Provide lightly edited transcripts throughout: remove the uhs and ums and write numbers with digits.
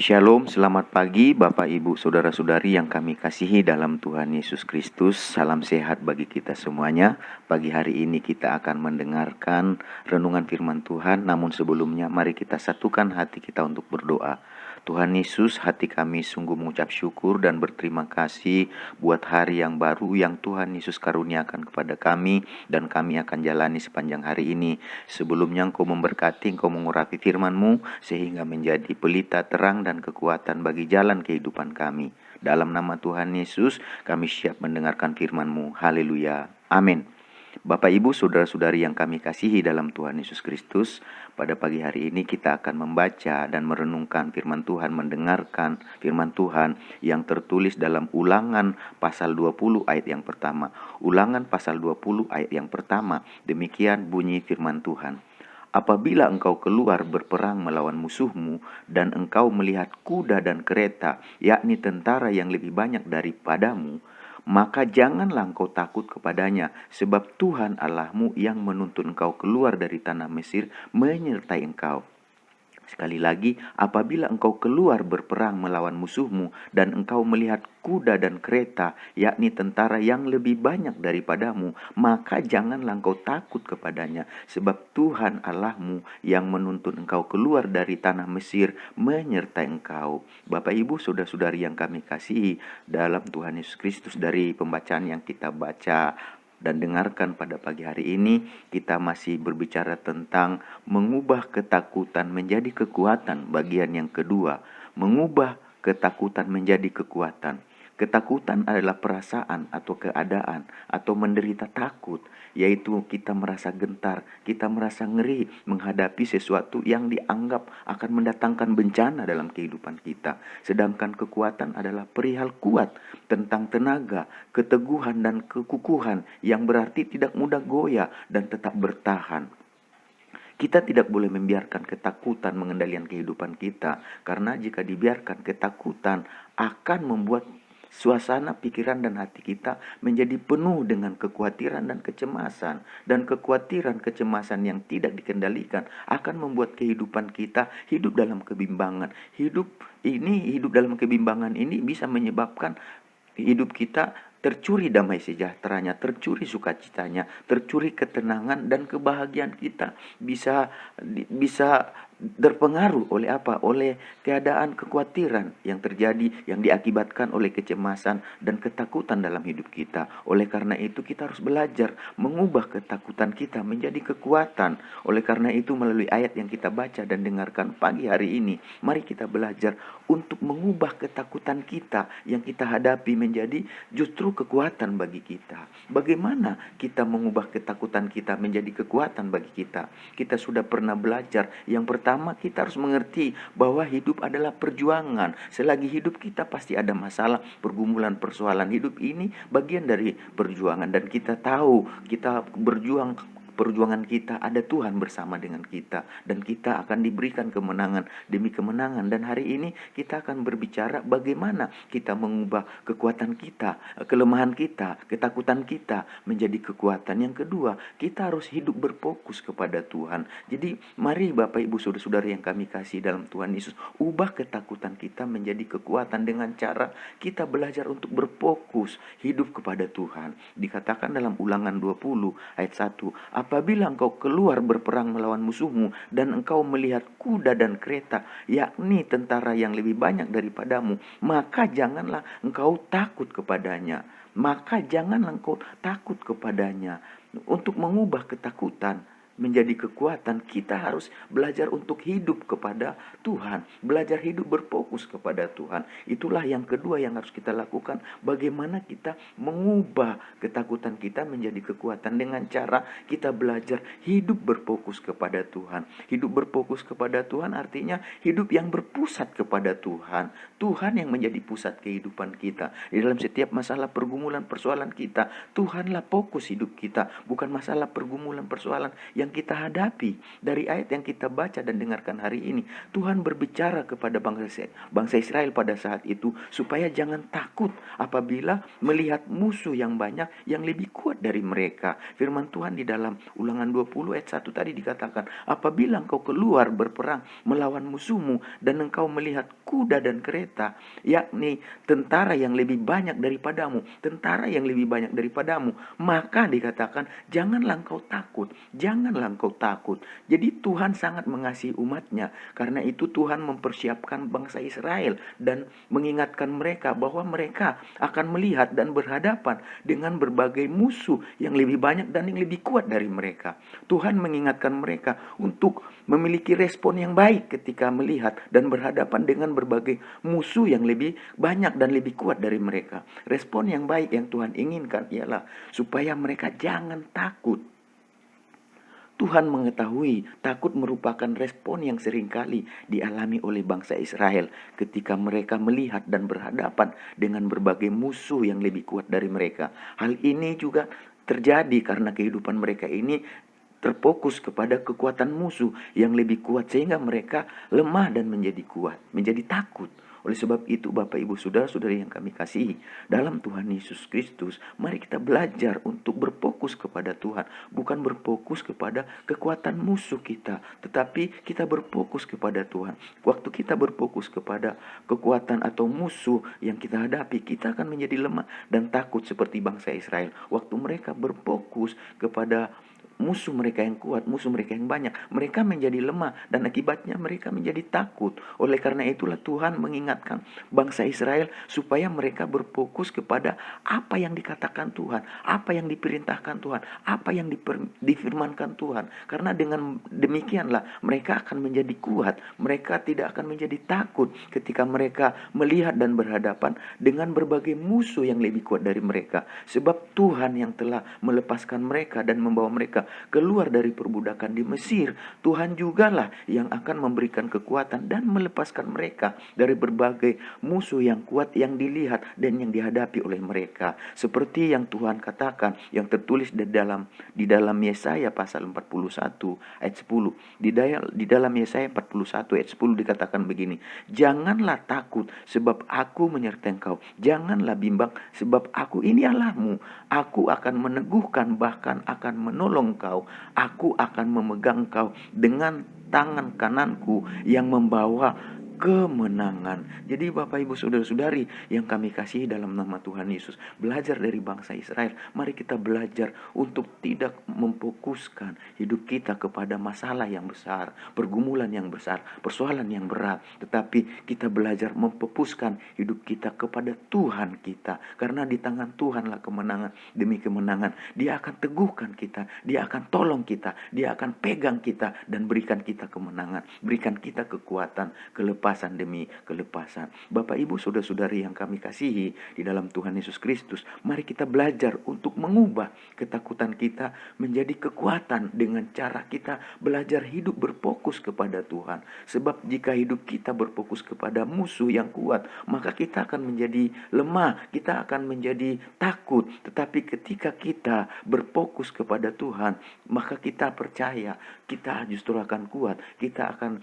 Shalom, selamat pagi Bapak Ibu Saudara-saudari yang kami kasihi dalam Tuhan Yesus Kristus. Salam sehat bagi kita semuanya. Pagi hari ini kita akan mendengarkan renungan firman Tuhan. Namun sebelumnya mari kita satukan hati kita untuk berdoa. Tuhan Yesus, hati kami sungguh mengucap syukur dan berterima kasih buat hari yang baru yang Tuhan Yesus karuniakan kepada kami dan kami akan jalani sepanjang hari ini. Sebelumnya Engkau memberkati, Engkau mengurapi firman-Mu sehingga menjadi pelita terang dan kekuatan bagi jalan kehidupan kami. Dalam nama Tuhan Yesus, kami siap mendengarkan firman-Mu. Haleluya. Amin. Bapak Ibu Saudara-saudari yang kami kasihi dalam Tuhan Yesus Kristus, pada pagi hari ini kita akan membaca dan merenungkan firman Tuhan, mendengarkan firman Tuhan yang tertulis dalam Ulangan pasal 20 ayat yang pertama. Ulangan pasal 20 ayat yang pertama, demikian bunyi firman Tuhan. Apabila engkau keluar berperang melawan musuhmu dan engkau melihat kuda dan kereta, yakni tentara yang lebih banyak daripadamu, maka janganlah engkau takut kepadanya, sebab Tuhan Allahmu yang menuntun engkau keluar dari tanah Mesir menyertai engkau. Sekali lagi, apabila engkau keluar berperang melawan musuhmu dan engkau melihat kuda dan kereta, yakni tentara yang lebih banyak daripadamu, maka janganlah engkau takut kepadanya, sebab Tuhan Allahmu yang menuntun engkau keluar dari tanah Mesir menyertai engkau. Bapak Ibu Saudara-saudari yang kami kasihi dalam Tuhan Yesus Kristus, dari pembacaan yang kita baca dan dengarkan pada pagi hari ini, kita masih berbicara tentang mengubah ketakutan menjadi kekuatan. Bagian yang kedua, mengubah ketakutan menjadi kekuatan. Ketakutan adalah perasaan atau keadaan atau menderita takut, yaitu kita merasa gentar, kita merasa ngeri menghadapi sesuatu yang dianggap akan mendatangkan bencana dalam kehidupan kita. Sedangkan kekuatan adalah perihal kuat tentang tenaga, keteguhan dan kekukuhan yang berarti tidak mudah goyah dan tetap bertahan. Kita tidak boleh membiarkan ketakutan mengendalikan kehidupan kita, karena jika dibiarkan, ketakutan akan membuat suasana pikiran dan hati kita menjadi penuh dengan kekhawatiran dan kecemasan. Dan kekhawatiran, kecemasan yang tidak dikendalikan akan membuat kehidupan kita hidup dalam kebimbangan. Hidup dalam kebimbangan ini bisa menyebabkan hidup kita tercuri damai sejahteranya, tercuri sukacitanya, tercuri ketenangan dan kebahagiaan kita bisa terpengaruh oleh apa? Oleh keadaan kekhawatiran yang terjadi, yang diakibatkan oleh kecemasan dan ketakutan dalam hidup kita. Oleh karena itu kita harus belajar mengubah ketakutan kita menjadi kekuatan. Oleh karena itu melalui ayat yang kita baca dan dengarkan pagi hari ini, mari kita belajar untuk mengubah ketakutan kita yang kita hadapi menjadi justru kekuatan bagi kita. Bagaimana kita mengubah ketakutan kita menjadi kekuatan bagi kita? Kita sudah pernah belajar. Yang pertama, kita harus mengerti bahwa hidup adalah perjuangan. Selagi hidup kita pasti ada masalah, pergumulan, persoalan. Hidup ini bagian dari perjuangan, dan kita tahu kita perjuangan kita ada Tuhan bersama dengan kita, dan kita akan diberikan kemenangan demi kemenangan. Dan hari ini kita akan berbicara bagaimana kita mengubah kekuatan kita, kelemahan kita, ketakutan kita menjadi kekuatan. Yang kedua, kita harus hidup berfokus kepada Tuhan. Jadi mari Bapak Ibu Saudara-saudara yang kami kasih dalam Tuhan Yesus, ubah ketakutan kita menjadi kekuatan dengan cara kita belajar untuk berfokus hidup kepada Tuhan. Dikatakan dalam Ulangan 20 ayat 1, apabila engkau keluar berperang melawan musuhmu dan engkau melihat kuda dan kereta, yakni tentara yang lebih banyak daripadamu, maka janganlah engkau takut kepadanya. Maka janganlah engkau takut kepadanya. Untuk mengubah ketakutan menjadi kekuatan, kita harus belajar untuk hidup kepada Tuhan, belajar hidup berfokus kepada Tuhan. Itulah yang kedua yang harus kita lakukan. Bagaimana kita mengubah ketakutan kita menjadi kekuatan dengan cara kita belajar hidup berfokus kepada Tuhan. Hidup berfokus kepada Tuhan artinya hidup yang berpusat kepada Tuhan. Tuhan yang menjadi pusat kehidupan kita. Di dalam setiap masalah, pergumulan, persoalan kita, Tuhanlah fokus hidup kita. Bukan masalah, pergumulan, persoalan yang yang kita hadapi. Dari ayat yang kita baca dan dengarkan hari ini, Tuhan berbicara kepada bangsa Israel pada saat itu supaya jangan takut apabila melihat musuh yang banyak yang lebih kuat dari mereka. Firman Tuhan di dalam Ulangan 20 ayat 1 tadi dikatakan, apabila engkau keluar berperang melawan musuhmu dan engkau melihat kuda dan kereta, yakni tentara yang lebih banyak daripadamu, maka dikatakan janganlah engkau takut, janganlah engkau takut. Jadi Tuhan sangat mengasihi umatnya, karena itu Tuhan mempersiapkan bangsa Israel dan mengingatkan mereka bahwa mereka akan melihat dan berhadapan dengan berbagai musuh yang lebih banyak dan yang lebih kuat dari mereka. Tuhan mengingatkan mereka untuk memiliki respon yang baik ketika melihat dan berhadapan dengan berbagai musuh yang lebih banyak dan lebih kuat dari mereka. Respon yang baik yang Tuhan inginkan ialah supaya mereka jangan takut. Tuhan mengetahui takut merupakan respon yang seringkali dialami oleh bangsa Israel ketika mereka melihat dan berhadapan dengan berbagai musuh yang lebih kuat dari mereka. Hal ini juga terjadi karena kehidupan mereka ini terfokus kepada kekuatan musuh yang lebih kuat sehingga mereka lemah dan menjadi kuat, menjadi takut. Oleh sebab itu Bapak Ibu Saudara-saudari yang kami kasihi dalam Tuhan Yesus Kristus, mari kita belajar untuk berfokus kepada Tuhan, bukan berfokus kepada kekuatan musuh kita, tetapi kita berfokus kepada Tuhan. Waktu kita berfokus kepada kekuatan atau musuh yang kita hadapi, kita akan menjadi lemah dan takut seperti bangsa Israel. Waktu mereka berfokus kepada musuh mereka yang kuat, musuh mereka yang banyak, mereka menjadi lemah dan akibatnya mereka menjadi takut. Oleh karena itulah Tuhan mengingatkan bangsa Israel supaya mereka berfokus kepada apa yang dikatakan Tuhan, apa yang diperintahkan Tuhan, apa yang difirmankan Tuhan. Karena dengan demikianlah mereka akan menjadi kuat, mereka tidak akan menjadi takut ketika mereka melihat dan berhadapan dengan berbagai musuh yang lebih kuat dari mereka. Sebab Tuhan yang telah melepaskan mereka dan membawa mereka keluar dari perbudakan di Mesir, Tuhan jugalah yang akan memberikan kekuatan dan melepaskan mereka dari berbagai musuh yang kuat yang dilihat dan yang dihadapi oleh mereka. Seperti yang Tuhan katakan, yang tertulis di dalam Yesaya pasal 41 ayat 10. Di dalam Yesaya 41 ayat 10 dikatakan begini, janganlah takut sebab aku menyertai engkau, janganlah bimbang sebab aku ini Allahmu, aku akan meneguhkan bahkan akan menolong kau, aku akan memegang kau dengan tangan kananku yang membawa kemenangan. Jadi Bapak Ibu Saudara-saudari yang kami kasihi dalam nama Tuhan Yesus, belajar dari bangsa Israel, mari kita belajar untuk tidak memfokuskan hidup kita kepada masalah yang besar, pergumulan yang besar, persoalan yang berat, tetapi kita belajar memfokuskan hidup kita kepada Tuhan kita, karena di tangan Tuhanlah kemenangan demi kemenangan. Dia akan teguhkan kita, Dia akan tolong kita, Dia akan pegang kita dan berikan kita kemenangan, berikan kita kekuatan, kelepasan demi kelepasan. Bapak Ibu Saudara-saudari yang kami kasihi di dalam Tuhan Yesus Kristus, mari kita belajar untuk mengubah ketakutan kita menjadi kekuatan dengan cara kita belajar hidup berfokus kepada Tuhan. Sebab jika hidup kita berfokus kepada musuh yang kuat, maka kita akan menjadi lemah, kita akan menjadi takut. Tetapi ketika kita berfokus kepada Tuhan, maka kita percaya kita justru akan kuat, kita akan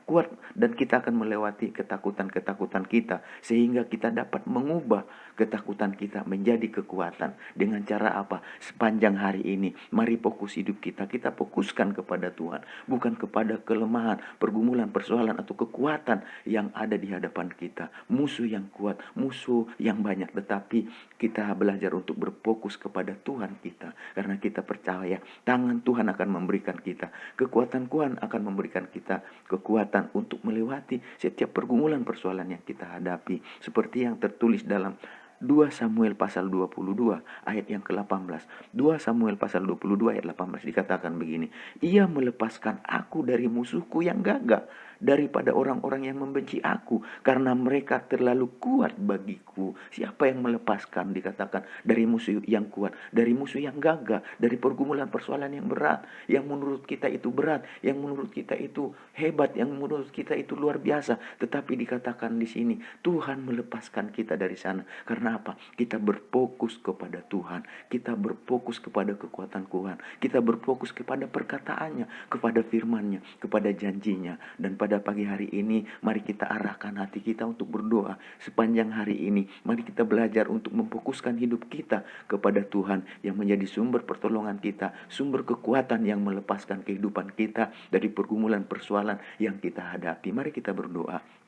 kuat dan kita akan melewati ketakutan-ketakutan kita, sehingga kita dapat mengubah ketakutan kita menjadi kekuatan. Dengan cara apa? Sepanjang hari ini mari fokus hidup kita fokuskan kepada Tuhan, bukan kepada kelemahan, pergumulan, persoalan atau kekuatan yang ada di hadapan kita, musuh yang kuat, musuh yang banyak. Tetapi kita belajar untuk berfokus kepada Tuhan kita, karena kita percaya tangan Tuhan akan memberikan kita kekuatan, Tuhan akan memberikan kita kekuatan untuk melewati setiap pergumulan persoalan yang kita hadapi, seperti yang tertulis dalam 2 Samuel pasal 22 ayat yang ke-18. 2 Samuel pasal 22 ayat 18 dikatakan begini, ia melepaskan aku dari musuhku yang gagah daripada orang-orang yang membenci aku, karena mereka terlalu kuat bagiku. Siapa yang melepaskan, dikatakan, dari musuh yang kuat, dari musuh yang gagah, dari pergumulan persoalan yang berat, yang menurut kita itu berat, yang menurut kita itu hebat, yang menurut kita itu luar biasa. Tetapi dikatakan di sini, Tuhan melepaskan kita dari sana. Karena apa? Kita berfokus kepada Tuhan, kita berfokus kepada kekuatan Tuhan, kita berfokus kepada perkataannya, kepada firman-Nya, kepada janjinya. Dan pada pagi hari ini, mari kita arahkan hati kita untuk berdoa sepanjang hari ini. Mari kita belajar untuk memfokuskan hidup kita kepada Tuhan yang menjadi sumber pertolongan kita, sumber kekuatan yang melepaskan kehidupan kita dari pergumulan persoalan yang kita hadapi. Mari kita berdoa.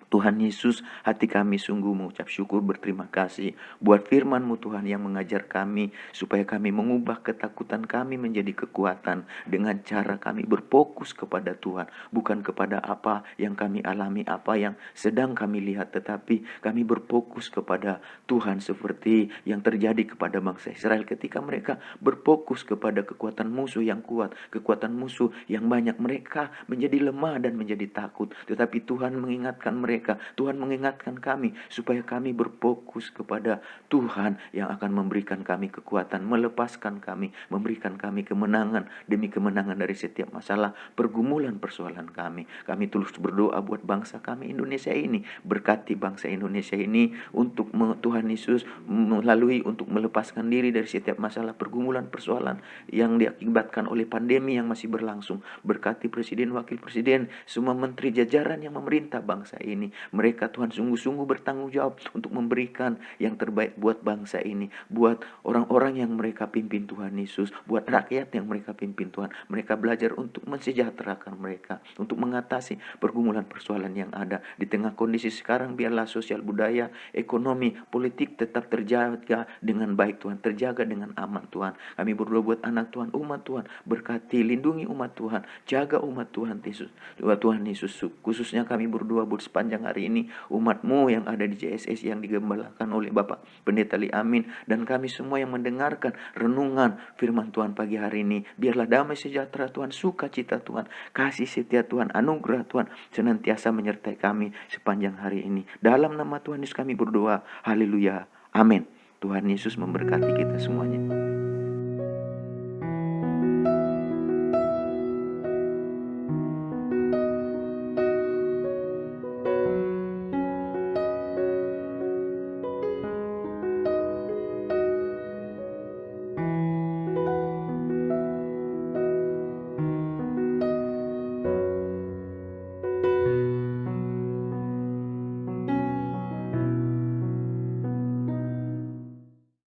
Tuhan Yesus, hati kami sungguh mengucap syukur, berterima kasih buat firman-Mu Tuhan yang mengajar kami supaya kami mengubah ketakutan kami menjadi kekuatan dengan cara kami berfokus kepada Tuhan, bukan kepada apa yang kami alami, apa yang sedang kami lihat, tetapi kami berfokus kepada Tuhan seperti yang terjadi kepada bangsa Israel ketika mereka berfokus kepada kekuatan musuh yang kuat, kekuatan musuh yang banyak, mereka menjadi lemah dan menjadi takut. Tetapi Tuhan mengingatkan mereka, Tuhan mengingatkan kami supaya kami berfokus kepada Tuhan yang akan memberikan kami kekuatan, melepaskan kami, memberikan kami kemenangan demi kemenangan dari setiap masalah, pergumulan persoalan kami. Kami terus berdoa buat bangsa kami Indonesia ini. Berkati bangsa Indonesia ini untuk Tuhan Yesus melalui untuk melepaskan diri dari setiap masalah, pergumulan persoalan yang diakibatkan oleh pandemi yang masih berlangsung. Berkati Presiden, Wakil Presiden, semua menteri jajaran yang memerintah bangsa ini. Mereka Tuhan sungguh-sungguh bertanggung jawab untuk memberikan yang terbaik buat bangsa ini, buat orang-orang yang mereka pimpin Tuhan Yesus, buat rakyat yang mereka pimpin Tuhan. Mereka belajar untuk mensejahterakan mereka, untuk mengatasi pergumulan persoalan yang ada. Di tengah kondisi sekarang, biarlah sosial, budaya, ekonomi, politik tetap terjaga dengan baik Tuhan, terjaga dengan aman Tuhan. Kami berdoa buat anak Tuhan, umat Tuhan, berkati, lindungi umat Tuhan, jaga umat Tuhan Yesus. Tuhan Yesus, khususnya kami berdoa buat sepanjang hari ini umat-Mu yang ada di JSS yang digembalakan oleh Bapak Pendeta Li Amin, dan kami semua yang mendengarkan renungan firman Tuhan pagi hari ini. Biarlah damai sejahtera Tuhan, sukacita Tuhan, kasih setia Tuhan, anugerah Tuhan senantiasa menyertai kami sepanjang hari ini. Dalam nama Tuhan Yesus kami berdoa. Haleluya. Amin. Tuhan Yesus memberkati kita semuanya.